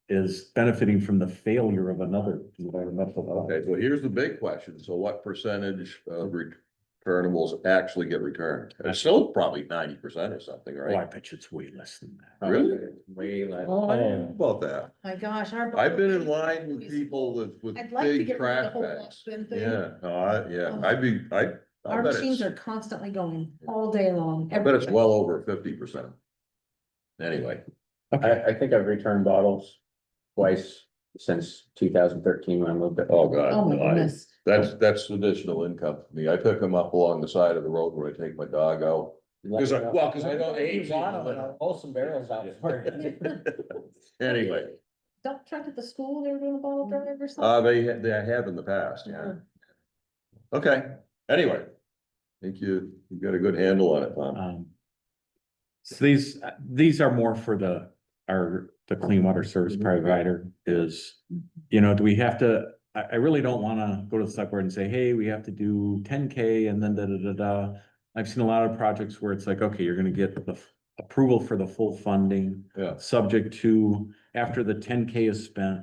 is benefiting from the failure of another environmental. project. Okay, well, here's the big question. So what percentage of returnables actually get returned? It's still probably 90% or something, Oh, I right? bet you it's way less than that. Really? Way less. Oh, I didn't know about that. My gosh, our. I've been in line with people with I'd like to big get rid of the trash whole bags. bin thing. Yeah, no, yeah, I Our bet machines it's, are constantly going all day long. I bet it's every- well over 50%. Anyway, I think I've returned bottles twice since 2013 when I moved it. oh God. Oh my no, I- goodness. That's additional income for me. I pick them up along the side of the road where I take my dog out. Because I don't age. I'll pull some barrels out for you. Anyway, Dump truck at the school, they were doing a bottle drive or something? they have in the past, yeah. Okay, anyway. I think you got a good handle on it, Tom. So these are more for the clean water service provider is, do we have to, I really don't wanna go to the select board and say, hey, we have to do 10K and then da. I've seen a lot of projects where it's like, okay, you're gonna get the approval for the full funding, Yeah, subject to, after the 10K is spent,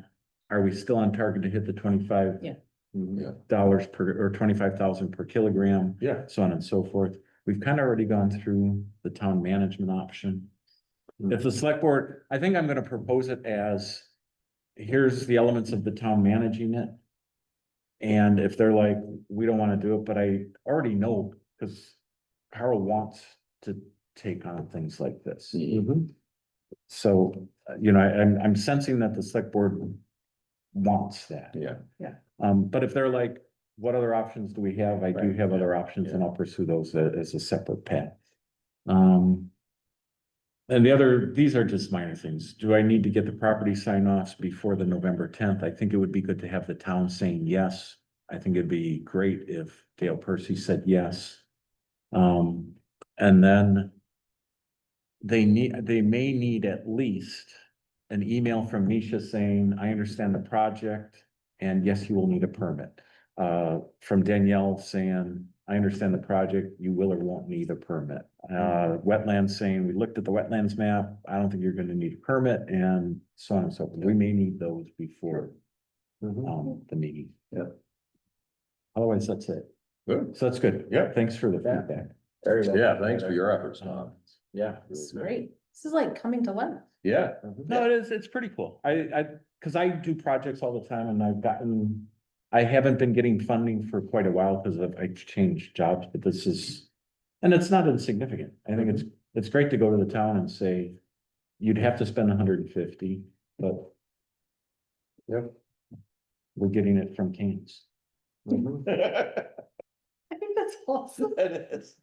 are we still on target to hit the 25? Yeah. yeah, Dollars per, or 25,000 per kilogram, yeah. so on and so forth. We've kind of already gone through the town management option. If the select board, I think I'm gonna propose it as, here's the elements of the town managing it. And if they're like, we don't wanna do it, but I already know, because Carl wants to take on things like this. So, I'm sensing that the select board wants that. Yeah, But if they're like, what other options do we have? I do Right, have yeah, other options and yeah. I'll pursue those as a separate path. And these are just minor things. Do I need to get the property sign offs before the November 10th? I think it would be good to have the town saying yes. I think it'd be great if Dale Percy said yes. And then they may need at least an email from Misha saying, I understand the project and yes, you will need a permit. From Danielle saying, I understand the project, you will or won't need a permit. Wetlands saying, we looked at the wetlands map, I don't think you're gonna need a permit, and so on and so forth. We may need those before, the meeting. Yeah. Otherwise, that's it. Good. So that's good. Yeah. Thanks for the Yeah. feedback. Very well. Yeah, thanks for your efforts, Tom. Yeah. This is great. This is like coming to life. Yeah. No, it is, it's pretty cool. Cause I do projects all the time and I haven't been getting funding for quite a while because I changed jobs, but this is, and it's not insignificant. I think it's great to go to the town and say, you'd have to spend 150, but Yep. we're getting it from Kane's. Mhm. I think that's awesome. It is.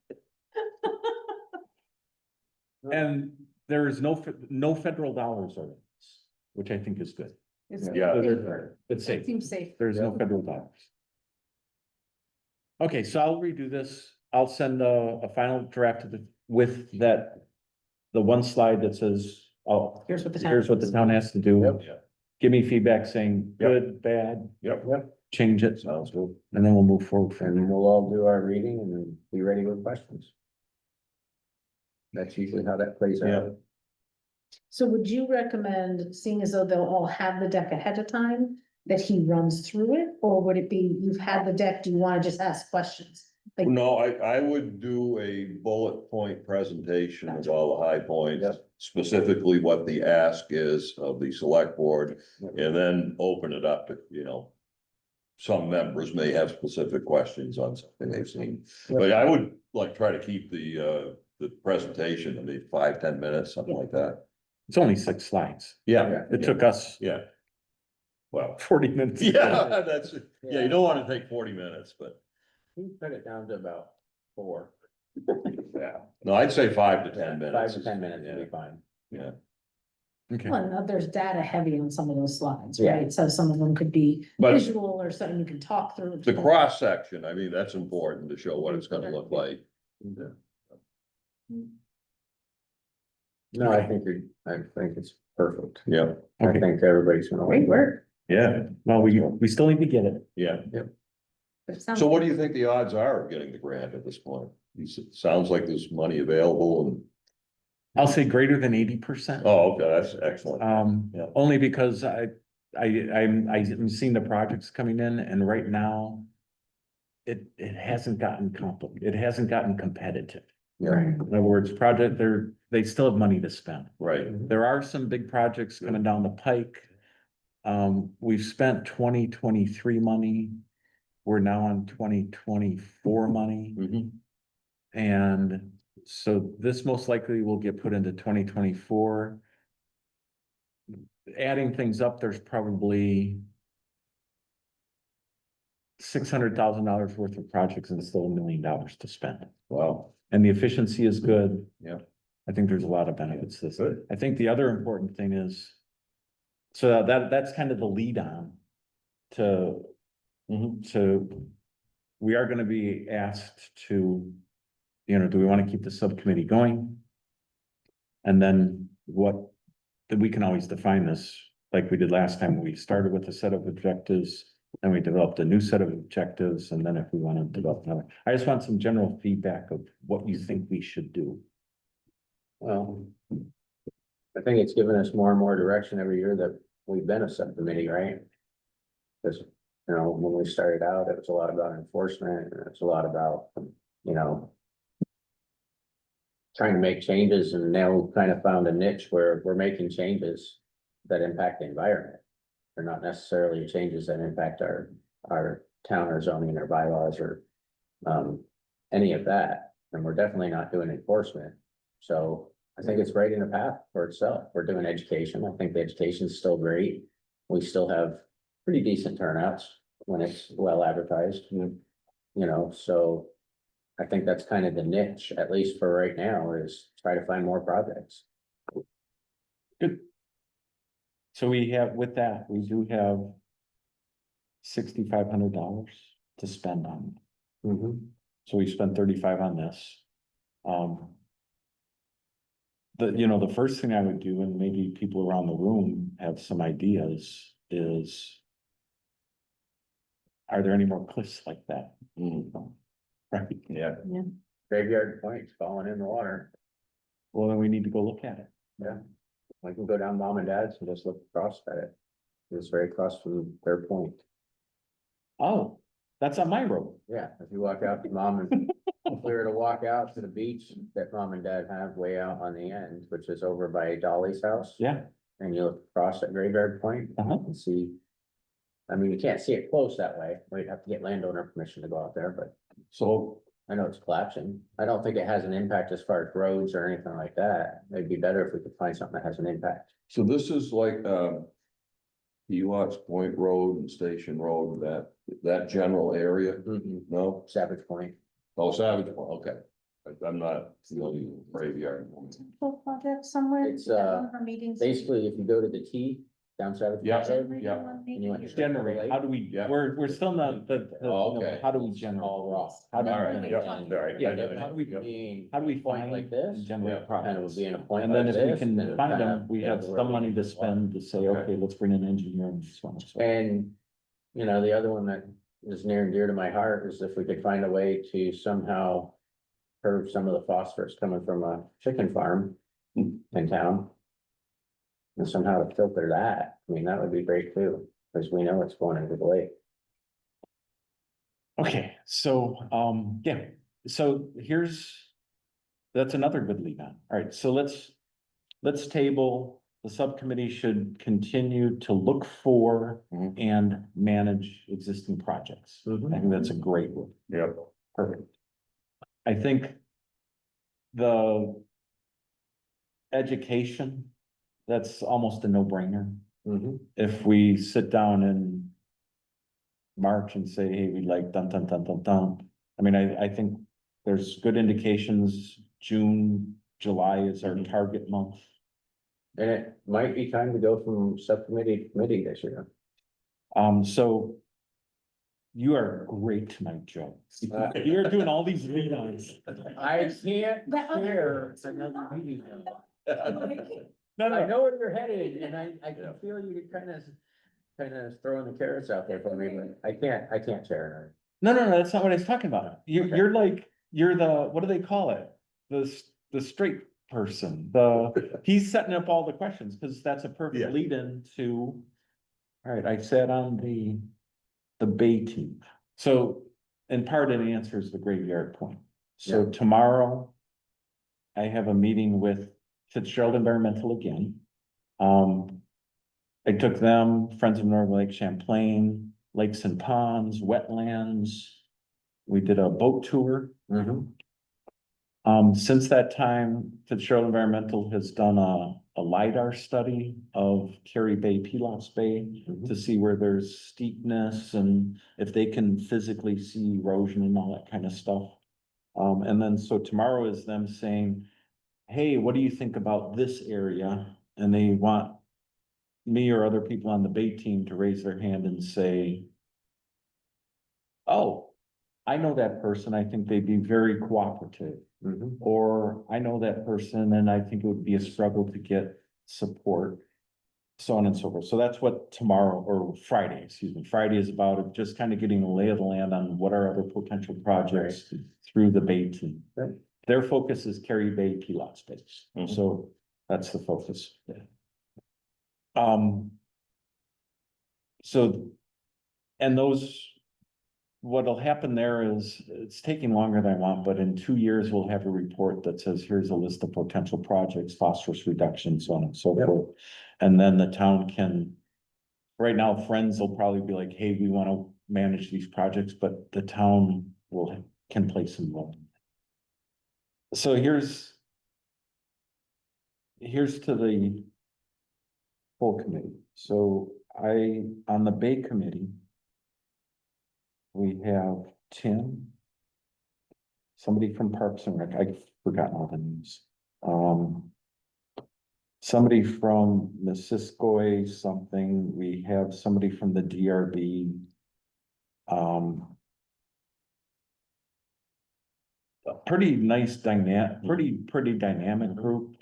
And there is no federal dollars on this, which I think is good. It's Yeah. safer. It's It safe. seems safe. There's no federal dollars. Okay, so I'll redo this. I'll send a final draft with that, the one slide that says, oh, Here's what the town. here's what the town has to do. Yep. Give me feedback saying good, bad, Yep. Yep. change it, Sounds good. and then we'll move forward from And there. we'll all do our reading and then be ready with questions. That's usually how that plays out. So would you recommend, seeing as though they'll all have the deck ahead of time, that he runs through it? Or would it be, you've had the deck, do you wanna just ask questions? Like, No, I would do a bullet point presentation of all the high points, Yep. specifically what the ask is of the select board, Yep. and then open it up to, some members may have specific questions on something they've seen. But I would like try to keep the presentation, I mean, 5-10 minutes, something like that. It's only 6 slides. Yeah. It took us Yeah. Well, 40 minutes. yeah, you don't want to take 40 minutes, but You cut it down to about 4. yeah, no, I'd say 5 to 10 minutes. 5 to 10 minutes will be fine. Yeah, Okay, well, there's data heavy on some of those slides, Yeah. right? So some of them could be but visual or something you can talk through. the cross section, I mean, that's important to show what it's gonna look like. No, I think it's perfect. Yeah, I okay. think everybody's gonna like Great work. yeah, Well, we still need to get it. yeah. It sounds- So what do you think the odds are of getting the grant at this point? Sounds like there's money available and, I'll say greater than 80%. oh, okay, that's excellent. Yeah. Only because I'm seeing the projects coming in and right now. It hasn't gotten complicated, it hasn't gotten competitive. Yeah. In other words, they still have money to spend. Right, There are some big projects coming down the pike. We've spent 2023 money. We're now on 2024 money. mhm, And so this most likely will get put into 2024. Adding things up, there's probably $600,000 worth of projects and still $1 million to spend. wow, And the efficiency is good. yeah, I think there's a lot of benefits to this. good, I think the other important thing is, so that's kind of the lead on to, we are gonna be asked to, do we wanna keep the subcommittee going? And then then we can always define this, like we did last time, we started with a set of objectives. Then we developed a new set of objectives, and then if we wanna develop another, I just want some general feedback of what you think we should do. Well, I think it's given us more and more direction every year that we've been a subcommittee, right? Because, when we started out, it was a lot about enforcement, and it's a lot about, trying to make changes, and now we've kind of found a niche where we're making changes that impact the environment. They're not necessarily changes that impact our town or zoning or bylaws or any of that, and we're definitely not doing enforcement. So I think it's right in the path for itself. We're doing education. I think the education is still great. We still have pretty decent turnouts when it's well advertised. So I think that's kind of the niche, at least for right now, is try to find more projects. So with that, we do have $6,500 to spend on. So we spent 35 on this. The first thing I would do, and maybe people around the room have some ideas, is are there any more cliffs like that? Right, yeah. Graveyard Point's falling in the water. well, then we need to go look at it. I can go down Mom and Dad's and just look across at it. It's very across from their point. Oh, That's on my road. Yeah, if you walk out to mom and, if we were to walk out to the beach that mom and dad have way out on the end, which is over by Dolly's house. Yeah. And you look across at Graveyard Point, Uh-huh. you can see. I mean, you can't see it close that way. We'd have to get landowner permission to go out there, but So, I know it's collapsing. I don't think it has an impact as far as roads or anything like that. It'd be better if we could find something that has an impact. so this is like, Elot's Point Road and Station Road, that general area? No? Savage Point. Oh, Savage Point, okay. I'm not really graveyard. Project somewhere. It's, Our meetings. Basically, if you go to the T down Savage. Yeah, Point Road, yeah. and you went straight to the Generate, lake, how do we, Yeah. we're still not, Oh, okay. how do we generate? all raw. How do All right, we? yeah, all right. Yeah, I know how that. do we, Yep. Being how do we point find like this, and generate Yeah. kind of projects? would be in a point And then like if we this, can and it find kind them, of we have goes some where money to we spend to say, Okay. okay, let's bring in engineering and so on. So And, you know, the other one that is near and dear to my heart is if we could find a way to somehow curb some of the phosphorus coming from a chicken farm in town. And somehow to filter that, I mean, that would be great too, because we know it's going into the lake. Okay, so, yeah, so that's another good lead on. All right, so let's table, the subcommittee should continue to look for Mhm. and manage existing projects. I think that's a great one. Yep. Perfect. I think the education, that's almost a no-brainer. If we sit down in March and say, hey, we'd like dun, dun, dun, dun, dun. I mean, I think there's good indications, June, July is our target month. And it might be time to go from subcommittee to committee this year. So you are great tonight, Joe. You're doing all these lead-ons. I can't That other- share another meeting. No, I no, know where you're headed, and I can feel you kind of throwing the carrots out there for me, but I can't share no, that's not what I was talking about. Okay. You're like, you're the, what do they call it? The straight person, he's setting up all the questions, because that's a Yeah. perfect lead-in to. All right, I sat on the Bay team, so, and part of the answer is the Graveyard Point. So Yeah. tomorrow, I have a meeting with Fitzgerald Environmental again. I took them, Friends of Northern Lake Champlain, Lakes and Ponds, wetlands. We did a boat tour. enough. Since that time, Fitzgerald Environmental has done a LiDAR study of Cary Bay, Pilots Bay, to see where there's steepness and if they can physically see erosion and all that kind of stuff. And then, so tomorrow is them saying, hey, what do you think about this area? And they want me or other people on the Bay team to raise their hand and say, oh, I know that person, I think they'd be very cooperative. Or I know that person and I think it would be a struggle to get support. So on and so forth. So that's what tomorrow, or Friday, excuse me, Friday is about, just kind of getting the lay of the land on what are other potential projects through the Bay team. Right. Their focus is Cary Bay, Pilots Bay. Mhm. So that's the focus. So, and those, what'll happen there is, it's taking longer than I want, but in 2 years, we'll have a report that says, here's a list of potential projects, phosphorus reduction, so on and so Yep. forth. And then the town can, right now, Friends will probably be like, hey, we want to manage these projects, but the town can play some role. So here's to the full committee. So on the Bay Committee, we have Tim, somebody from Parks and Rec, I've forgotten all the names. Somebody from Missisquoi something, we have somebody from the DRB. A pretty nice pretty dynamic group,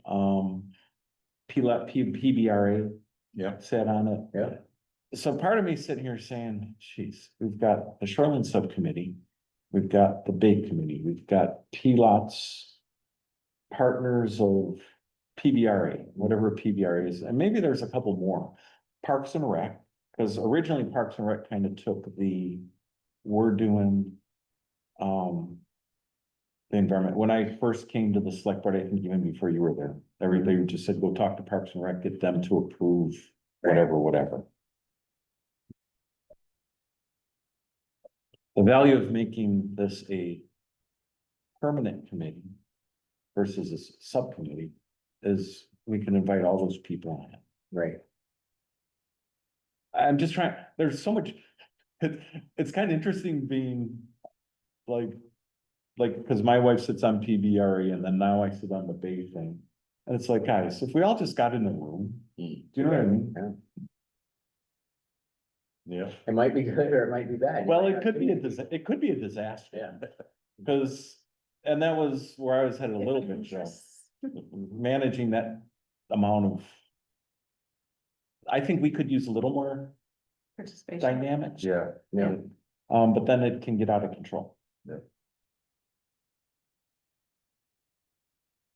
PBRA. Yeah. Sat on it. Yeah. So part of me sitting here saying, geez, we've got the Shoreland Subcommittee, we've got the Bay Committee, we've got PLOTs, partners of PBRA, whatever PBRA is, and maybe there's a couple more. Parks and Rec, because originally Parks and Rec kind of took the we're doing. The environment, when I first came to the select board, I think even before you were there, everybody just said, go talk to Parks and Rec, get them to approve whatever. The value of making this a permanent committee versus a subcommittee is we can invite all those people on it. Right. I'm just trying, there's so much, it's kind of interesting being like, because my wife sits on PBRE and then now I sit on the Bay thing. And it's like, guys, if we all just got in a room, do you know what I mean? Yeah. It might be good or it might be bad. Well, it could be a disaster. Yeah. Because, and that was where I was headed a little bit, Joe. Managing that amount of. I think we could use a little more Participation. dynamics. Yeah. Yeah. But then it can get out of control.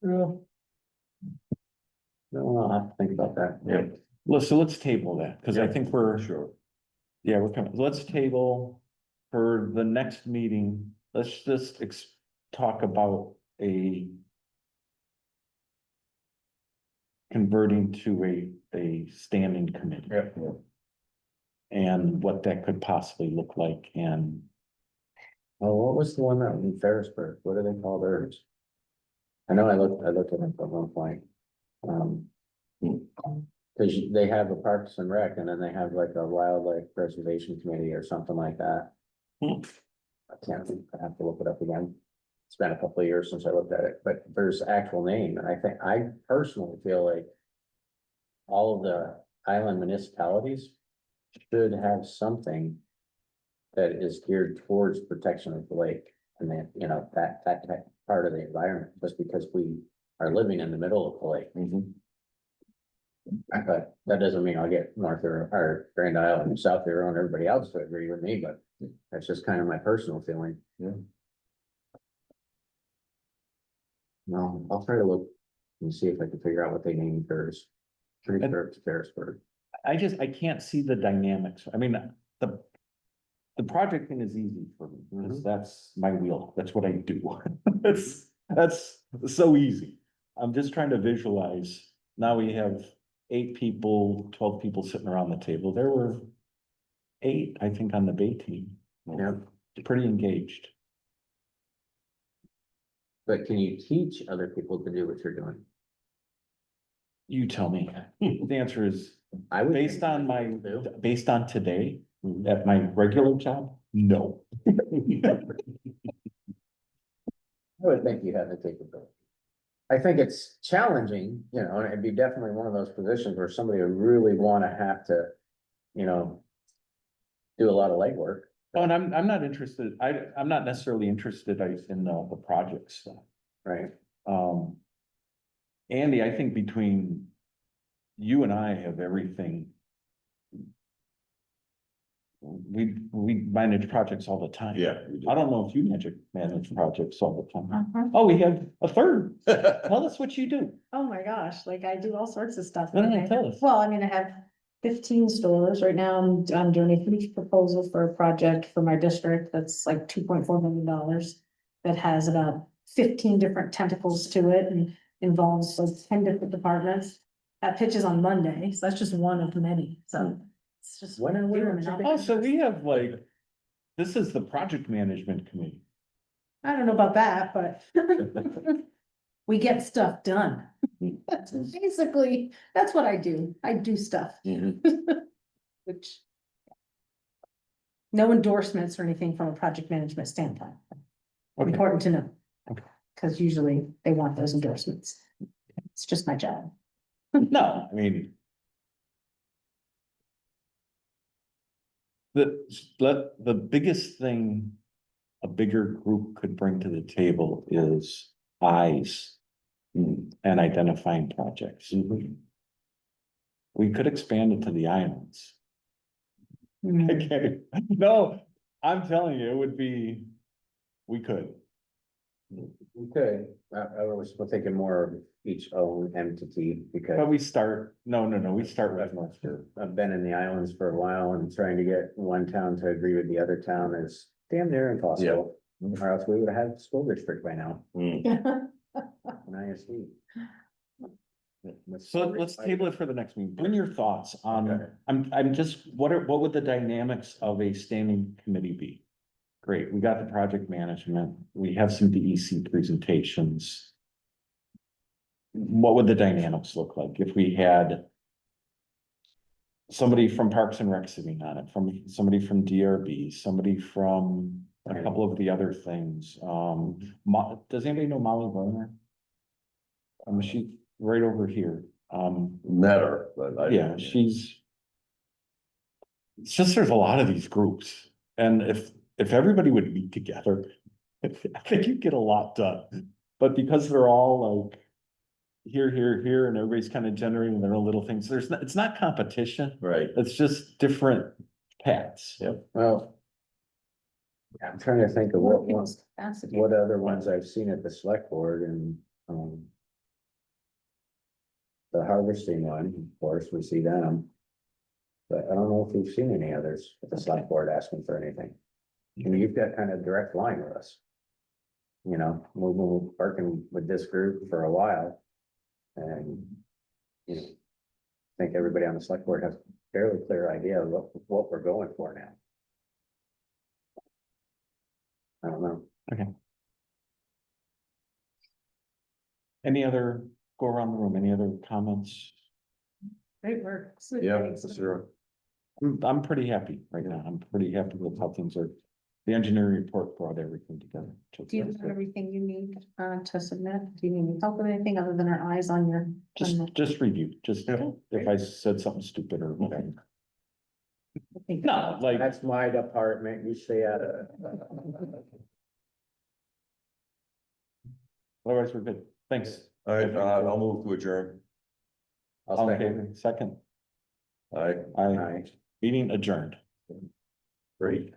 No, I'll have to think about that. Yeah. So let's table that, because I think we're. Sure. Yeah, we're coming, let's table for the next meeting, let's just talk about a. Converting to a standing committee. Yeah. And what that could possibly look like, and Oh, what was the one that in Ferrisburg? What do they call theirs? I know I looked at it at one point. Cause they have a Parks and Rec and then they have like a wildlife preservation committee or something like that. Hmm. I have to look it up again. It's been a couple of years since I looked at it, but there's actual name, and I personally feel like. All of the island municipalities should have something. That is geared towards protection of the lake and then, you know, that part of the environment, just because we are living in the middle of the lake. But that doesn't mean I'll get North or Grand Island and South Hero and everybody else to agree with me, but that's just kind of my personal feeling. Yeah. No, I'll try to look and see if I can figure out what they named theirs. Pretty sure it's Ferrisburg. I can't see the dynamics, I mean, the project thing is easy for me, because that's my wheel, that's what I do. That's so easy. I'm just trying to visualize, now we have 8 people, 12 people sitting around the table, there were 8, I think, on the Bay team. Yeah. Pretty engaged. But can you teach other people to do what you're doing? You tell me, the answer is, I would. based think on my, do. based on today, at my regular job, no. I would think you have the capability. I think it's challenging, you know, and it'd be definitely one of those positions where somebody would really wanna have to, you know. Do a lot of legwork. Oh, and I'm not interested, I'm not necessarily interested in the project stuff. Right. Andy, I think between you and I have everything. We manage projects all the time. Yeah. we do. I don't know if you manage projects all the time. Uh-huh. Oh, we have a third. Tell us what you do. Oh my gosh, like I do all sorts of stuff. No, Okay. tell us. Well, I mean, I have 15 stores right now. I'm doing a huge proposal for a project for my district that's like $2.4 million. That has about 15 different tentacles to it and involves like 10 different departments. That pitch is on Monday, so that's just one of many, so it's just. When and where? Oh, so we have like, this is the project management committee. I don't know about that, but we get stuff done. That's basically, that's what I do. I do stuff. Which. No endorsements or anything from a project management standpoint. Okay. Important to know. Okay. Cause usually they want those endorsements. It's just my job. No, I mean. The biggest thing a bigger group could bring to the table is eyes and identifying projects. We could expand it to the islands. Okay, no, I'm telling you, it would be, we could. We could, I was thinking more of each own entity But because we start, no, we start with. I've been in the islands for a while and trying to get one town to agree with the other town is damn near impossible, or else we would have had a school district by now, Hmm. an ISD. So let's table it for the next meeting. Bring your thoughts on, Okay. I'm just, what would the dynamics of a standing committee be? Great, we got the project management, we have some DEC presentations. What would the dynamics look like if we had somebody from Parks and Rec sitting on it, from somebody from DRB, somebody from a couple of the other things? Does anybody know Molly Werner? She right over here. Met her, but I. Yeah, it's just, there's a lot of these groups, and if everybody would meet together, I think you'd get a lot done. But because they're all like here, and everybody's kind of generating their own little things, it's not competition, Right, it's just different paths. Yep. Well. I'm trying to think of Capacity. what other ones I've seen at the select board and, the harvesting one, of course, we see them. But I don't know if we've seen any others at the select board asking for anything. And you've got kind of direct line with us. You know, we've been working with this group for a while. And, you know, I think everybody on the select board has a fairly clear idea of what we're going for now. I don't know. Any other, go around the room, any other comments? Great work. yeah, sure. I'm pretty happy right now, I'm pretty happy with how things are. The engineering report brought everything together. Do you have everything you need to submit? Do you need help with anything other than our eyes on your? Just review, just Yeah. if I said something stupid or anything. No, No, like, That's my department, you stay out of it. otherwise we're good, thanks. All right, I'll move to adjourn. I'll All in second. favor? Second, All right, I, Aye. meeting adjourned. great.